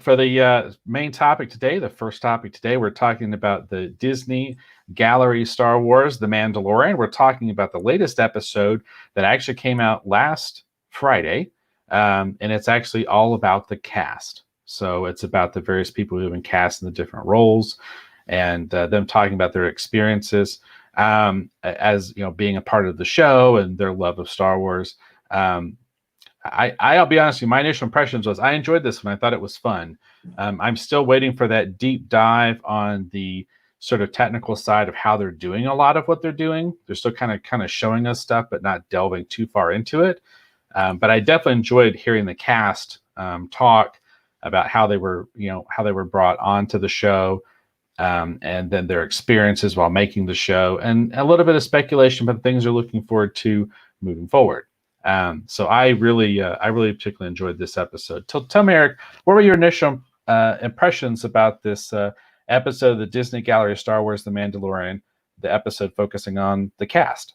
for the main topic today, the first topic today, we're talking about the Disney Gallery Star Wars, The Mandalorian. We're talking about the latest episode that actually came out last Friday, and it's actually all about the cast. So it's about the various people who have been cast in the different roles, and them talking about their experiences as being a part of the show and their love of Star Wars. I'll be honest with you, my initial impressions was I enjoyed this one. I thought it was fun. I'm still waiting for that deep dive on the sort of technical side of how they're doing a lot of what they're doing. They're still kind of showing us stuff, but not delving too far into it. But I definitely enjoyed hearing the cast talk about how they were brought onto the show, and then their experiences while making the show, and a little bit of speculation about things they're looking forward to moving forward. So I really particularly enjoyed this episode. Tell me, Eric, what were your initial impressions about this episode of the Disney Gallery of Star Wars, The Mandalorian, the episode focusing on the cast?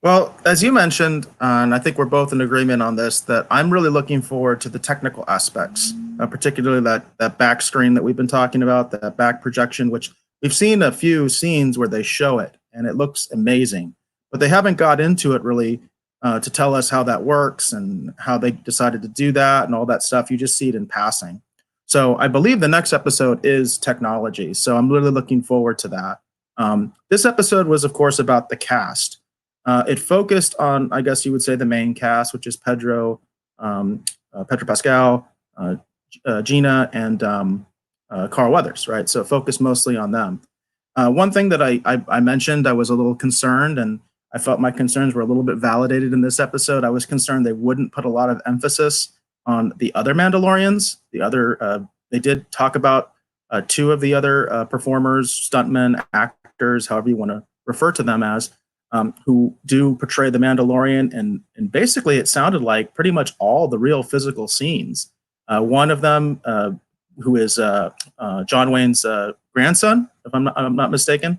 Well, as you mentioned, and I think we're both in agreement on this, that I'm really looking forward to the technical aspects, particularly that back screen that we've been talking about, that back projection, which we've seen a few scenes where they show it, and it looks amazing. But they haven't got into it really to tell us how that works and how they decided to do that and all that stuff. You just see it in passing. So I believe the next episode is technology. So I'm really looking forward to that. This episode was, of course, about the cast. It focused on, I guess you would say, the main cast, which is Pedro Pascal, Gina, and Carl Weathers, right? So it focused mostly on them. One thing that I mentioned, I was a little concerned, and I felt my concerns were a little bit validated in this episode. I was concerned they wouldn't put a lot of emphasis on the other Mandalorians. They did talk about two of the other performers, stuntmen, actors, however you want to refer to them as, who do portray the Mandalorian, and basically it sounded like pretty much all the real physical scenes. One of them, who is John Wayne's grandson, if I'm not mistaken,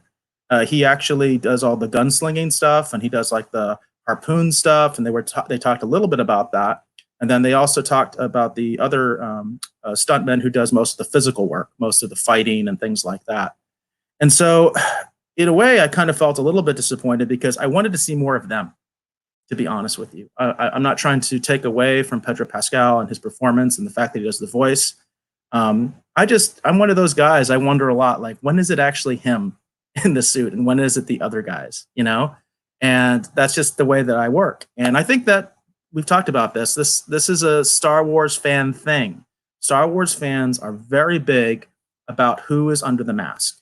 he actually does all the gunslinging stuff, and he does like the harpoon stuff, and they talked a little bit about that. And then they also talked about the other stuntman who does most of the physical work, most of the fighting and things like that. And so in a way, I kind of felt a little bit disappointed because I wanted to see more of them, to be honest with you. I'm not trying to take away from Pedro Pascal and his performance and the fact that he does the voice. I'm one of those guys. I wonder a lot, like, when is it actually him in the suit and when is it the other guys, And that's just the way that I work. And I think that we've talked about this. This is a Star Wars fan thing. Star Wars fans are very big about who is under the mask.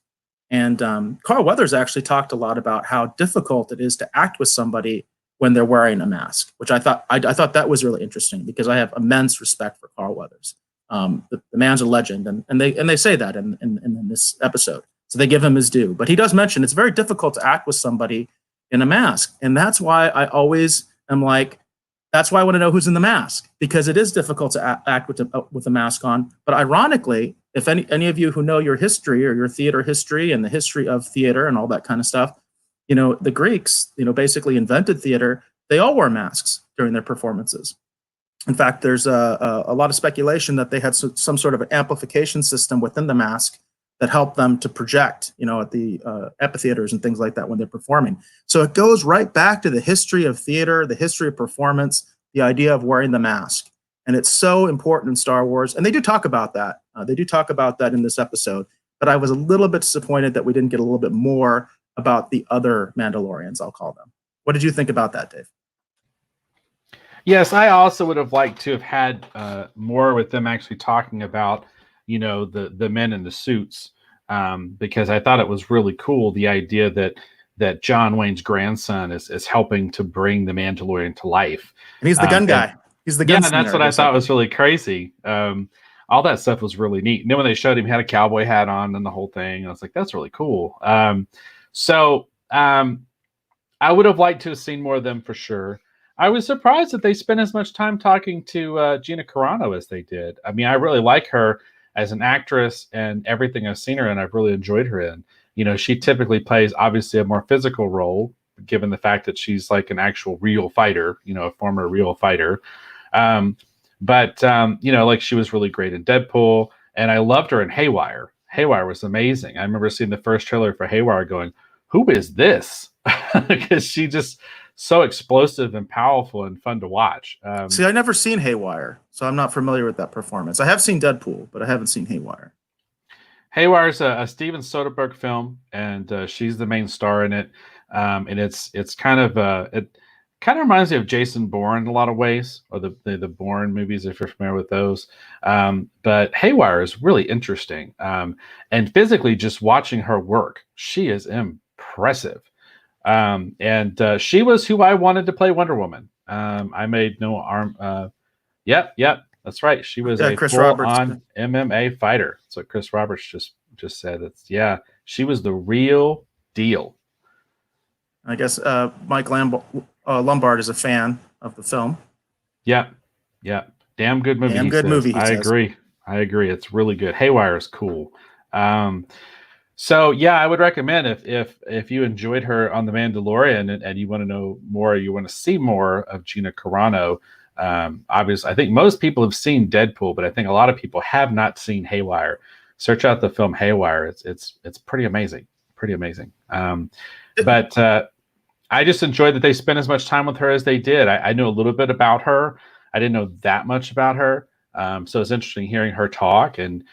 And Carl Weathers actually talked a lot about how difficult it is to act with somebody when they're wearing a mask, which I thought that was really interesting because I have immense respect for Carl Weathers. The man's a legend, and they say that in this episode. So they give him his due. But he does mention it's very difficult to act with somebody in a mask. And that's why I always am like, that's why I want to know who's in the mask, because it is difficult to act with a mask on. But ironically, if any of you who know your history or your theater history and the history of theater and all that kind of stuff, the Greeks, basically invented theater. They all wore masks during their performances. In fact, there's a lot of speculation that they had some sort of an amplification system within the mask that helped them to project, at the amphitheaters and things like that when they're performing. So it goes right back to the history of theater, the history of performance, the idea of wearing the mask. And it's so important in Star Wars. And they do talk about that. They do talk about that in this episode. But I was a little bit disappointed that we didn't get a little bit more about the other Mandalorians, I'll call them. What did you think about that, Dave? Yes, I also would have liked to have had more with them actually talking about, the men in the suits, because I thought it was really cool, the idea that John Wayne's grandson is helping to bring the Mandalorian to life. And he's the gun guy. He's the gun. Yeah, and that's what I thought was really crazy. All that stuff was really neat. And then when they showed him, he had a cowboy hat on and the whole thing, I was like, that's really cool. So I would have liked to have seen more of them for sure. I was surprised that they spent as much time talking to Gina Carano as they did. I mean, I really like her as an actress, and everything I've seen her in, I've really enjoyed her in. She typically plays obviously a more physical role, given the fact that she's like an actual real fighter, a former real fighter. But you know, like she was really great in Deadpool, and I loved her in Haywire. Haywire was amazing. I remember seeing the first trailer for Haywire, going, "Who is this?" Because she just so explosive and powerful and fun to watch. See, I never seen Haywire, so I'm not familiar with that performance. I have seen Deadpool, but I haven't seen Haywire. Haywire is a Steven Soderbergh film, and she's the main star in it. And it's kind of it kind of reminds me of Jason Bourne in a lot of ways, or the Bourne movies if you're familiar with those. But Haywire is really interesting, and physically, just watching her work, she is impressive. And she was who I wanted to play Wonder Woman. I made no arm. Yep, that's right. She was a Chris Roberts. full-on MMA fighter. That's what Chris Roberts just said. She was the real deal. I guess Mike Lombard is a fan of the film. Yeah. Damn good movie. Damn good movie. I agree. It's really good. Haywire is cool. So yeah, I would recommend if you enjoyed her on The Mandalorian and you want to know more, you want to see more of Gina Carano. Obviously, I think most people have seen Deadpool, but I think a lot of people have not seen Haywire. Search out the film Haywire. It's pretty amazing. But I just enjoyed that they spent as much time with her as they did. I knew a little bit about her. I didn't know that much about her. So it's interesting hearing her talk and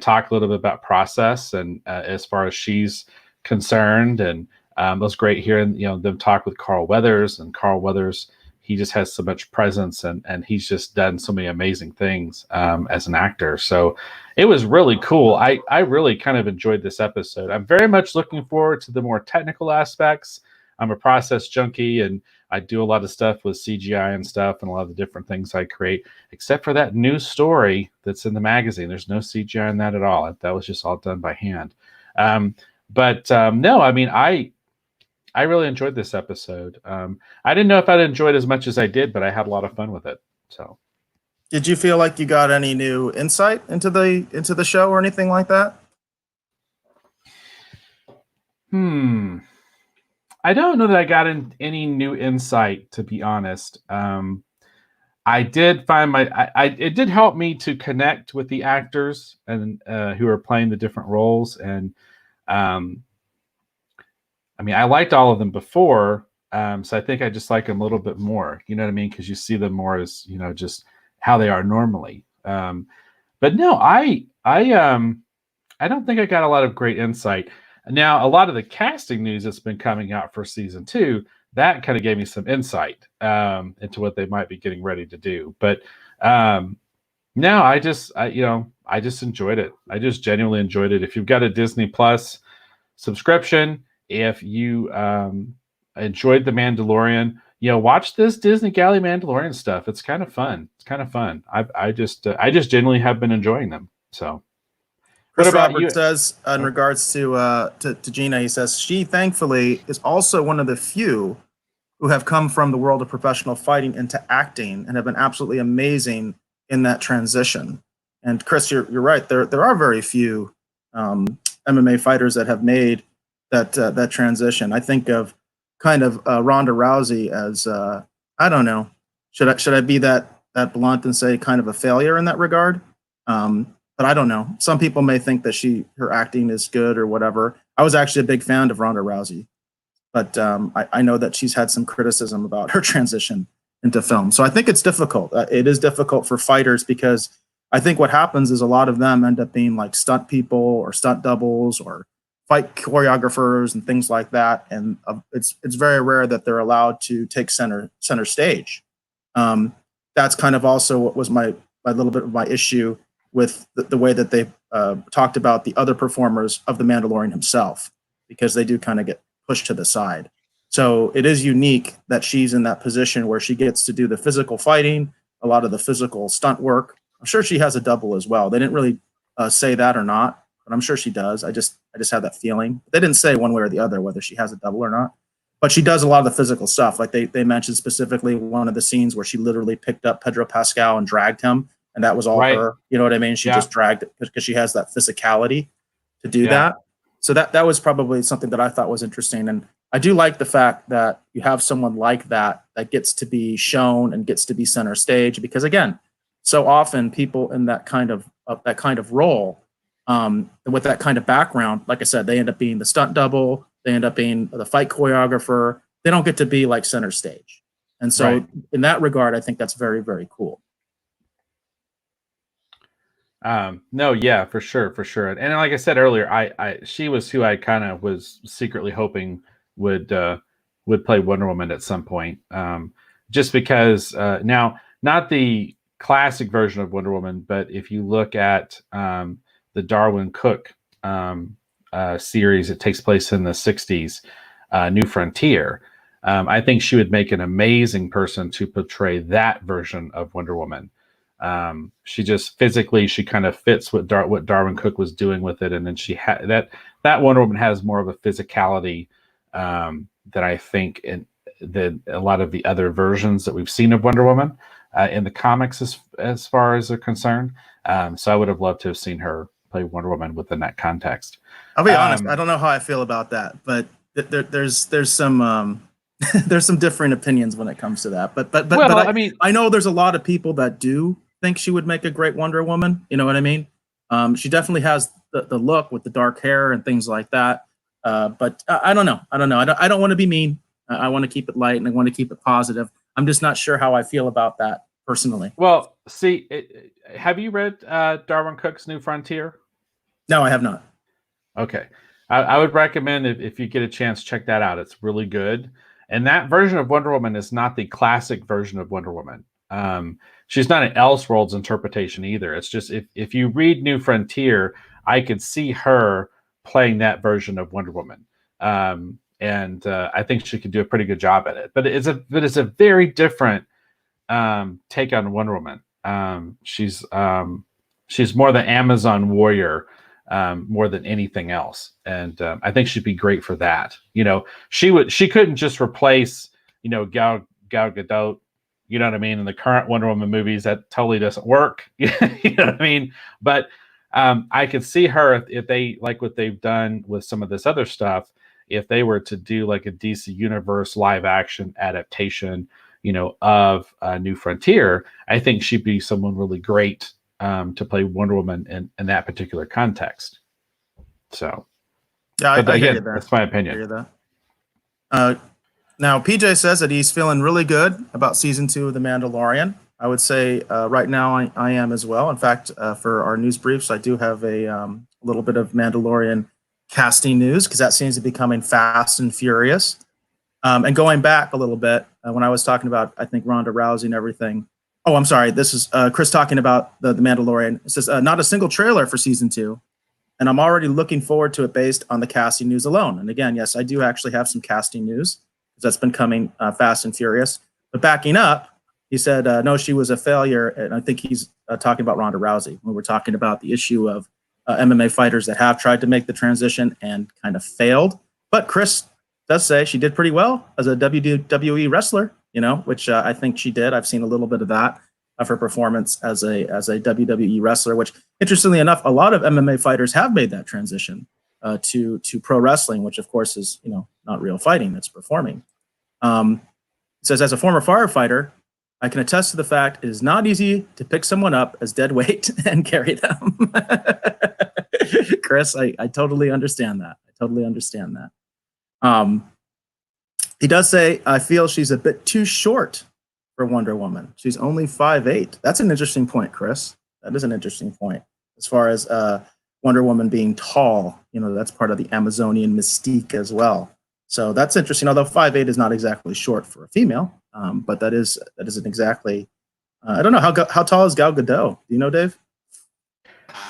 talk a little bit about process and as far as she's concerned. And it was great hearing them talk with Carl Weathers. And Carl Weathers, he just has so much presence and he's just done so many amazing things as an actor. So it was really cool. I really kind of enjoyed this episode. I'm very much looking forward to the more technical aspects. I'm a process junkie and I do a lot of stuff with CGI and stuff and a lot of the different things I create, except for that new story that's in the magazine. There's no CGI in that at all. That was just all done by hand. No, I mean, I really enjoyed this episode. I didn't know if I'd enjoyed as much as I did, but I had a lot of fun with it. So, did you feel like you got any new insight into the show or anything like that? I don't know that I got any new insight, to be honest. I did find it did help me to connect with the actors and who are playing the different roles. And I mean, I liked all of them before, so I think I just like them a little bit more. You know what I mean? Because you see them more as just how they are normally. But no, I don't think I got a lot of great insight. Now, a lot of the casting news that's been coming out for season 2, that kind of gave me some insight into what they might be getting ready to do. But no, I just enjoyed it. I just genuinely enjoyed it. If you've got a Disney Plus subscription, if you enjoyed The Mandalorian, watch this Disney Galley Mandalorian stuff. It's kind of fun. I just genuinely have been enjoying them. So. Chris Roberts says in regards to Gina, he says she thankfully is also one of the few who have come from the world of professional fighting into acting and have been absolutely amazing in that transition. And Chris, you're right. There are very few MMA fighters that have made that transition. I think of kind of Ronda Rousey as I don't know. Should I be that blunt and say kind of a failure in that regard? But I don't know. Some people may think that her acting is good or whatever. I was actually a big fan of Ronda Rousey, but I know that she's had some criticism about her transition into film. So I think it's difficult. It is difficult for fighters because I think what happens is a lot of them end up being like stunt people or stunt doubles or fight choreographers and things like that. And it's very rare that they're allowed to take center stage. That's kind of also what was my little bit of my issue with the way that they talked about the other performers of The Mandalorian himself, because they do kind of get pushed to the side. So it is unique that she's in that position where she gets to do the physical fighting, a lot of the physical stunt work. I'm sure she has a double as well. They didn't really say that or not, but I'm sure she does. I just have that feeling. They didn't say one way or the other whether she has a double or not. But she does a lot of the physical stuff. Like they mentioned specifically one of the scenes where she literally picked up Pedro Pascal and dragged him. And that was all her, you know what I mean? She just dragged it because she has that physicality to do that. So that was probably something that I thought was interesting. And I do like the fact that you have someone like that gets to be shown and gets to be center stage, because again, so often people in that kind of role, with that kind of background, like I said, they end up being the stunt double, they end up being the fight choreographer. They don't get to be like center stage. And so Right. in that regard, I think that's very, very cool. No, yeah, for sure, for sure. And like I said earlier, she was who I kind of was secretly hoping would play Wonder Woman at some point. Just because now, not the classic version of Wonder Woman, but if you look at the Darwin Cook series, it takes place in the '60s, New Frontier. I think she would make an amazing person to portray that version of Wonder Woman. She just physically, she kind of fits what Darwin Cook was doing with it, and then she had that Wonder Woman has more of a physicality that I think in a lot of the other versions that we've seen of Wonder Woman in the comics, as far as they're concerned. So I would have loved to have seen her play Wonder Woman within that context. I'll be honest, I don't know how I feel about that, but there's some there's some different opinions when it comes to that. But I mean, I know there's a lot of people that do think she would make a great Wonder Woman. You know what I mean? She definitely has the look with the dark hair and things like that. But I don't know. I don't want to be mean. I want to keep it light and I want to keep it positive. I'm just not sure how I feel about that personally. Well, see, have you read Darwin Cook's New Frontier? No, I have not. Okay. I would recommend if you get a chance, check that out. It's really good. And that version of Wonder Woman is not the classic version of Wonder Woman. She's not an Elseworlds interpretation either. It's just if you read New Frontier, I could see her playing that version of Wonder Woman. And I think she could do a pretty good job at it. But it's a very different take on Wonder Woman. She's more the Amazon warrior more than anything else, and I think she'd be great for that. You know, she couldn't just replace Gal Gadot. You know what I mean? In the current Wonder Woman movies, that totally doesn't work. You know what I mean? But I could see her if they like what they've done with some of this other stuff. If they were to do like a DC Universe live action adaptation, of New Frontier, I think she'd be someone really great to play Wonder Woman in that particular context. So, yeah, I hear you there. That's my opinion. I hear that. Now, PJ says that he's feeling really good about season 2 of The Mandalorian. I would say right now I am as well. In fact, for our news briefs, I do have a little bit of Mandalorian casting news because that seems to be coming fast and furious. And going back a little bit, when I was talking about, I think, Ronda Rousey and everything. Oh, I'm sorry. This is Chris talking about the Mandalorian. It says, not a single trailer for season 2. And I'm already looking forward to it based on the casting news alone. And again, yes, I do actually have some casting news because that's been coming fast and furious. But backing up, he said, no, she was a failure. And I think he's talking about Ronda Rousey when we're talking about the issue of MMA fighters that have tried to make the transition and kind of failed. But Chris does say she did pretty well as a WWE wrestler, which I think she did. I've seen a little bit of that of her performance as a WWE wrestler, which interestingly enough, a lot of MMA fighters have made that transition to pro wrestling, which of course is, not real fighting, it's performing. It says, as a former firefighter, I can attest to the fact it is not easy to pick someone up as dead weight and carry them. Chris, I totally understand that. He does say, I feel she's a bit too short for Wonder Woman. She's only 5'8". That's an interesting point, Chris. That is an interesting point. As far as Wonder Woman being tall, that's part of the Amazonian mystique as well. So that's interesting, although 5'8" is not exactly short for a female, but that isn't exactly, I don't know, how tall is Gal Gadot? Do you know, Dave?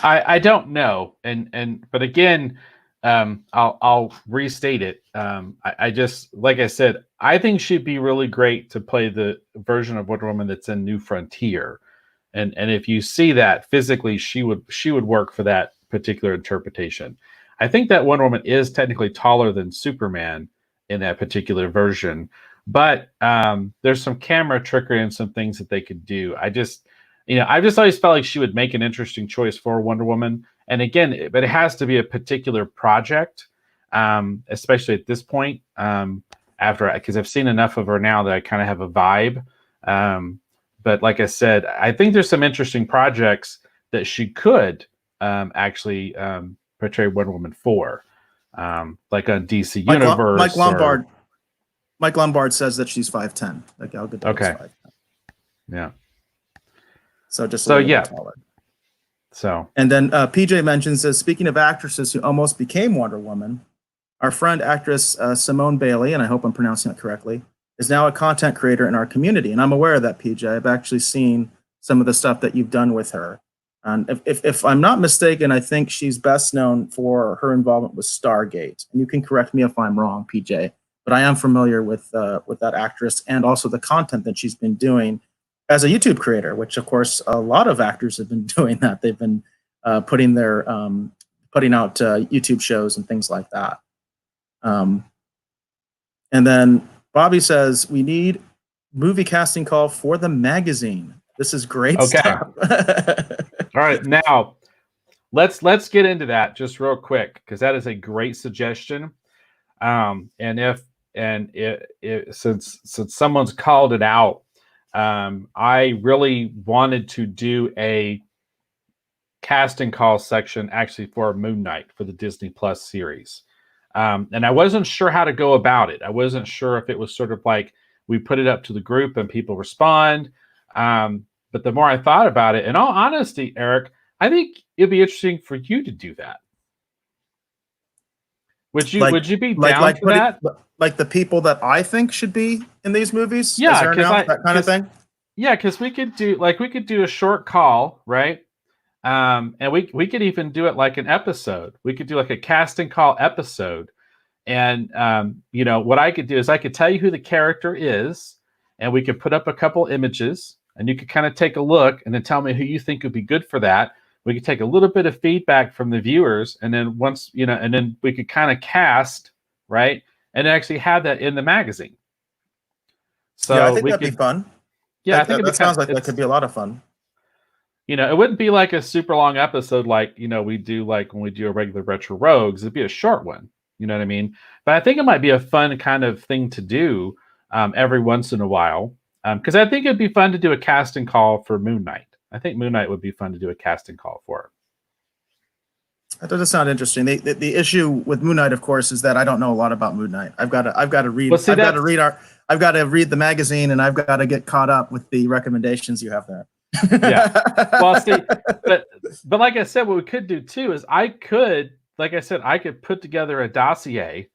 I don't know. But again, I'll restate it. I just, like I said, I think she'd be really great to play the version of Wonder Woman that's in New Frontier. And if you see that physically, she would work for that particular interpretation. I think that Wonder Woman is technically taller than Superman in that particular version, but there's some camera trickery and some things that they could do. I've just always felt like she would make an interesting choice for Wonder Woman. And again, but it has to be a particular project, especially at this point, because I've seen enough of her now that I kind of have a vibe. but like I said, I think there's some interesting projects that she could actually portray Wonder Woman for, like on DC Universe. Mike Lombard says that she's 5'10". Like Gal Gadot is 5'10". Yeah. So just a little bit taller. So, and then PJ mentions, says, speaking of actresses who almost became Wonder Woman, our friend actress Simone Bailey, and I hope I'm pronouncing it correctly, is now a content creator in our community. And I'm aware of that, PJ. I've actually seen some of the stuff that you've done with her. And if I'm not mistaken, I think she's best known for her involvement with Stargate. And you can correct me if I'm wrong, PJ, but I am familiar with that actress and also the content that she's been doing as a YouTube creator, which of course a lot of actors have been doing that. They've been putting out YouTube shows and things like that. And then Bobby says, we need movie casting call for the magazine. This is great stuff. All right, now let's get into that just real quick, because that is a great suggestion. And since someone's called it out, I really wanted to do a casting call section actually for Moon Knight for the Disney Plus series. And I wasn't sure how to go about it. I wasn't sure if it was sort of like we put it up to the group and people respond. But the more I thought about it, in all honesty, Eric, I think it'd be interesting for you to do that. Would you be down for that? Like the people that I think should be in these movies? Yeah, that kind of thing. Yeah, because we could do a short call, right? And we could even do it like an episode. We could do like a casting call episode. And what I could do is I could tell you who the character is, and we could put up a couple images, and you could kind of take a look and then tell me who you think would be good for that. We could take a little bit of feedback from the viewers, and then and then we could kind of cast, right? And actually have that in the magazine. So yeah, I think that'd be fun. Yeah, I think that sounds like that could be a lot of fun. It wouldn't be like a super long episode like, we do like when we do a regular Retro Rogues. It'd be a short one. You know what I mean? But I think it might be a fun kind of thing to do every once in a while. Because I think it'd be fun to do a casting call for Moon Knight. I think Moon Knight would be fun to do a casting call for. That does sound interesting. The issue with Moon Knight, of course, is that I don't know a lot about Moon Knight. I've got to read. Well, I've got to read the magazine, and I've got to get caught up with the recommendations you have there. Yeah. Well, see, but like I said, what we could do too is I could put together a dossier.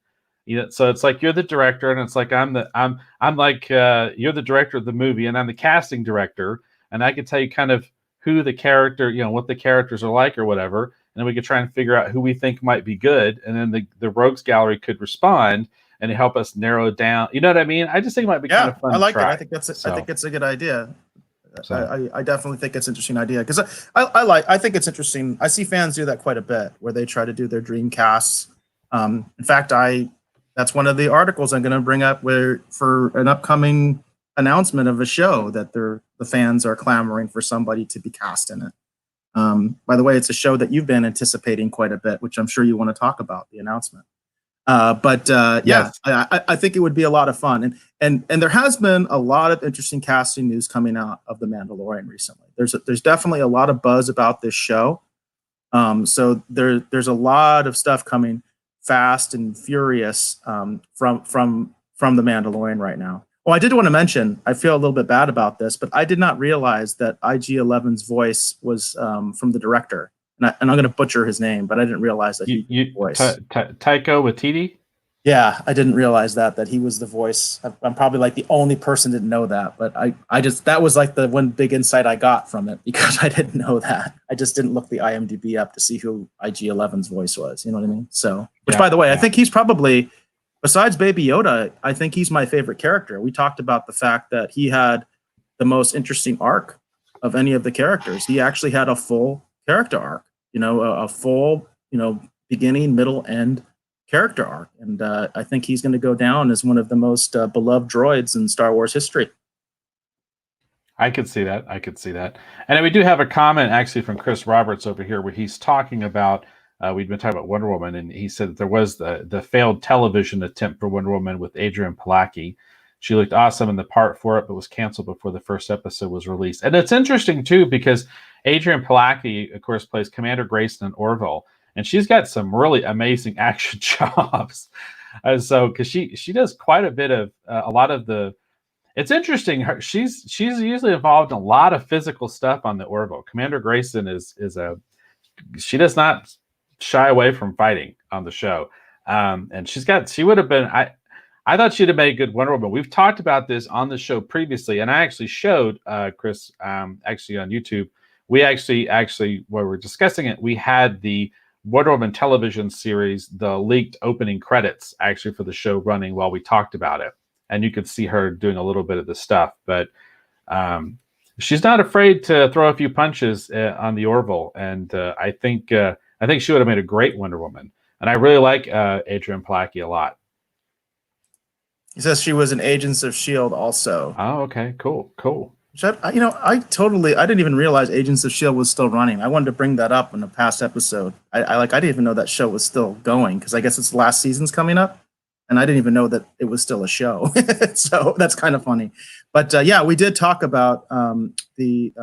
So it's like you're the director, and it's like I'm like you're the director of the movie, and I'm the casting director, and I could tell you kind of who the character, what the characters are like or whatever, and then we could try and figure out who we think might be good, and then the Rogues Gallery could respond and help us narrow it down. You know what I mean? I just think it might be kind of fun. I like that. I think it's a good idea. So. I definitely think it's an interesting idea because I think it's interesting. I see fans do that quite a bit where they try to do their dream casts. In fact, that's one of the articles I'm going to bring up for an upcoming announcement of a show that the fans are clamoring for somebody to be cast in it. By the way, it's a show that you've been anticipating quite a bit, which I'm sure you want to talk about the announcement. Yes. I think it would be a lot of fun. And there has been a lot of interesting casting news coming out of The Mandalorian recently. There's definitely a lot of buzz about this show. So there's a lot of stuff coming fast and furious from The Mandalorian right now. Oh, I did want to mention, I feel a little bit bad about this, but I did not realize that IG-11's voice was from the director. And I'm going to butcher his name, but I didn't realize that he was the voice. Taika Waititi? Yeah, I didn't realize that he was the voice. I'm probably like the only person that didn't know that, but I just, that was like the one big insight I got from it because I didn't know that. I just didn't look the IMDb up to see who IG-11's voice was. You know what I mean? So, which by the way, I think he's probably, besides Baby Yoda, I think he's my favorite character. We talked about the fact that he had the most interesting arc of any of the characters. He actually had a full character arc, a full, beginning, middle, end character arc. And I think he's going to go down as one of the most beloved droids in Star Wars history. I could see that. And we do have a comment actually from Chris Roberts over here where he's talking about, we'd been talking about Wonder Woman, and he said that there was the failed television attempt for Wonder Woman with Adrian Palacki. She looked awesome in the part for it, but was canceled before the first episode was released. And it's interesting too because Adrian Palacki, of course, plays Commander Grayson in Orville, and she's got some really amazing action jobs. So because she does quite a bit of a lot of the. It's interesting. She's usually involved in a lot of physical stuff on the Orville. Commander Grayson is a she does not shy away from fighting on the show, and she would have been. I thought she'd have made a good Wonder Woman. We've talked about this on the show previously, and I actually showed Chris actually on YouTube. We actually while we're discussing it, we had the Wonder Woman television series, the leaked opening credits, actually for the show running while we talked about it, and you could see her doing a little bit of the stuff. But she's not afraid to throw a few punches on the Orville, and I think she would have made a great Wonder Woman. And I really like Adrian Palacki a lot. He says she was in Agents of S.H.I.E.L.D. also. Oh, okay, cool. I didn't even realize Agents of S.H.I.E.L.D. was still running. I wanted to bring that up in a past episode. I didn't even know that show was still going because I guess its last season's coming up. And I didn't even know that it was still a show. So that's kind of funny. But yeah, we did talk about the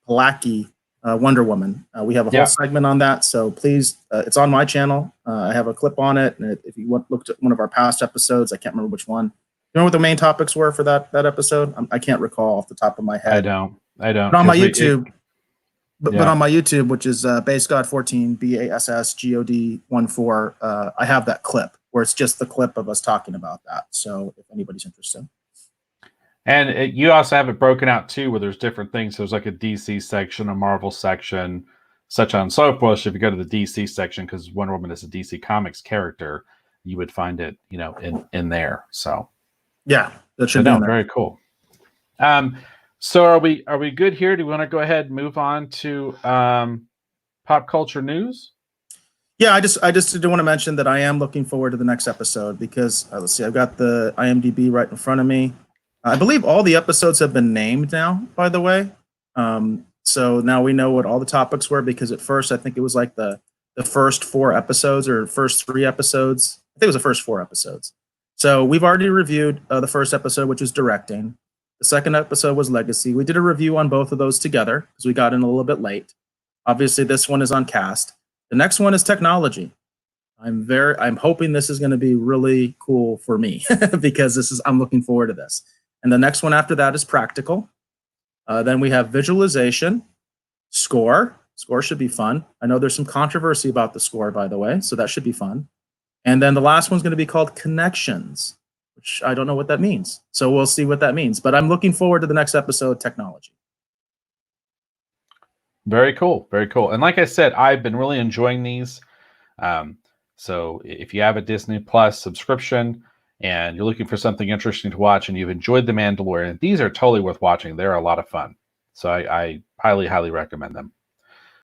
Palacki Wonder Woman. We have a whole segment on that. So please, it's on my channel. I have a clip on it. And if you looked at one of our past episodes, I can't remember which one. You know what the main topics were for that episode? I can't recall off the top of my head. I don't. But on my YouTube, but on my YouTube, which is BassGod14, BassGod14, I have that clip where it's just the clip of us talking about that. So if anybody's interested. And you also have it broken out too, where there's different things. There's like a DC section, a Marvel section, such on and so forth. So if you go to the DC section, because Wonder Woman is a DC Comics character, you would find it, in there. So yeah, that should be very cool. So are we good here? Do we want to go ahead and move on to pop culture news? Yeah, I just did want to mention that I am looking forward to the next episode because let's see, I've got the IMDb right in front of me. I believe all the episodes have been named now, by the way. So now we know what all the topics were because at first I think it was like the first 4 episodes or first 3 episodes. I think it was the first 4 episodes. So we've already reviewed the first episode, which was directing. The second episode was Legacy. We did a review on both of those together because we got in a little bit late. Obviously, this one is on cast. The next one is technology. I'm hoping this is going to be really cool for me because I'm looking forward to this. And the next one after that is practical. Then we have visualization, score. Score should be fun. I know there's some controversy about the score, by the way, so that should be fun. And then the last one's going to be called connections, which I don't know what that means. So we'll see what that means. But I'm looking forward to the next episode, technology. Very cool. Very cool. And like I said, I've been really enjoying these. So if you have a Disney Plus subscription and you're looking for something interesting to watch and you've enjoyed The Mandalorian, these are totally worth watching. They're a lot of fun. So I highly, highly recommend them.